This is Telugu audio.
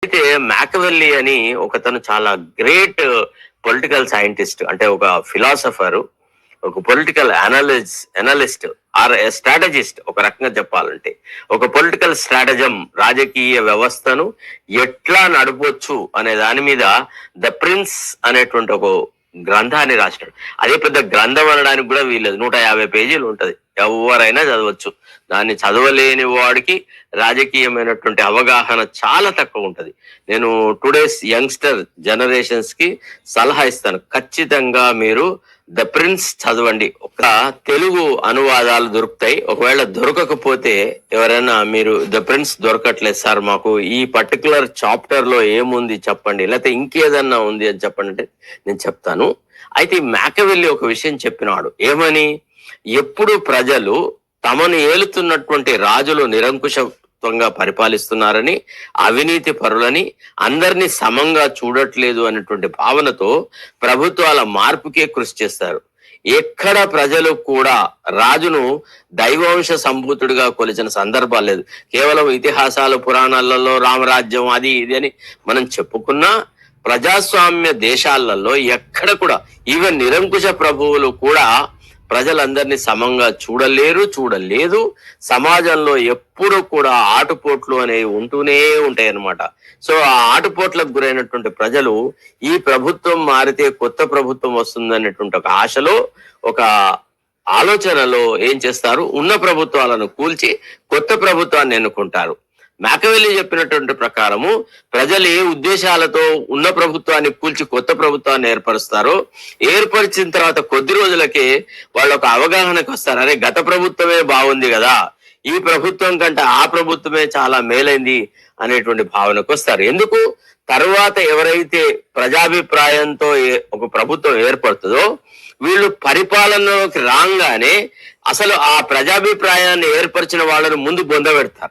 అయితే మ్యాకవెల్లీ అని ఒకతను చాలా గ్రేట్ పొలిటికల్ సైంటిస్ట్, అంటే ఒక ఫిలాసఫర్, ఒక పొలిటికల్ అనలిస్ట్ ఆర్ స్ట్రాటజిస్ట్. ఒక రకంగా చెప్పాలంటే ఒక పొలిటికల్ స్ట్రాటజం, రాజకీయ వ్యవస్థను ఎట్లా నడపొచ్చు అనే దాని మీద ద ప్రిన్స్ అనేటువంటి ఒక గ్రంథాన్ని రాసినాడు. అదే పెద్ద గ్రంథం అనడానికి కూడా వీలేదు, 150 పేజీలు ఉంటది, ఎవరైనా చదవచ్చు. దాన్ని చదవలేని వాడికి రాజకీయమైనటువంటి అవగాహన చాలా తక్కువ ఉంటది. నేను టుడేస్ యంగ్స్టర్ జనరేషన్స్ కి సలహా ఇస్తాను, ఖచ్చితంగా మీరు ద ప్రిన్స్ చదవండి. ఒక తెలుగు అనువాదాలు దొరుకుతాయి. ఒకవేళ దొరకకపోతే ఎవరైనా మీరు ద ప్రిన్స్ దొరకట్లేదు సార్, మాకు ఈ పర్టికులర్ చాప్టర్ లో ఏముంది చెప్పండి, లేకపోతే ఇంకేదన్నా ఉంది అని చెప్పండి అంటే నేను చెప్తాను. అయితే మ్యాకవెల్లీ ఒక విషయం చెప్పినాడు. ఏమని? ఎప్పుడు ప్రజలు తమను ఏలుతున్నటువంటి రాజులు నిరంకుశత్వంగా పరిపాలిస్తున్నారని, అవినీతి పరులని, అందరినీ సమంగా చూడట్లేదు అనేటువంటి భావనతో ప్రభుత్వాల మార్పుకే కృషి చేస్తారు. ఎక్కడ ప్రజలు కూడా రాజును దైవాంశ సంభూతుడిగా కొలిచిన సందర్భాలు లేదు. కేవలం ఇతిహాసాలు, పురాణాలలో రామరాజ్యం అది ఇది అని మనం చెప్పుకున్నా, ప్రజాస్వామ్య దేశాలలో ఎక్కడ కూడా ఈవెన్ నిరంకుశ ప్రభువులు కూడా ప్రజలందరినీ సమంగా చూడలేదు. సమాజంలో ఎప్పుడు కూడా ఆటుపోట్లు అనేవి ఉంటూనే ఉంటాయి అన్నమాట. సో ఆ ఆటుపోట్లకు గురైనటువంటి ప్రజలు ఈ ప్రభుత్వం మారితే కొత్త ప్రభుత్వం వస్తుందనేటువంటి ఒక ఆశలో, ఒక ఆలోచనలో ఏం చేస్తారు, ఉన్న ప్రభుత్వాలను కూల్చి కొత్త ప్రభుత్వాన్ని ఎన్నుకుంటారు. మ్యాకవెల్లీ చెప్పినటువంటి ప్రకారము ప్రజలు ఏ ఉద్దేశాలతో ఉన్న ప్రభుత్వాన్ని కూల్చి కొత్త ప్రభుత్వాన్ని ఏర్పరుస్తారో, ఏర్పరిచిన తర్వాత కొద్ది రోజులకే వాళ్ళు ఒక అవగాహనకు వస్తారు, అరే గత ప్రభుత్వమే బాగుంది కదా, ఈ ప్రభుత్వం కంటే ఆ ప్రభుత్వమే చాలా మేలైంది అనేటువంటి భావనకు వస్తారు. ఎందుకు? తర్వాత ఎవరైతే ప్రజాభిప్రాయంతో ఒక ప్రభుత్వం ఏర్పడుతుందో వీళ్ళు పరిపాలనలోకి రాగానే అసలు ఆ ప్రజాభిప్రాయాన్ని ఏర్పరిచిన వాళ్ళను ముందు బొంద పెడతారు.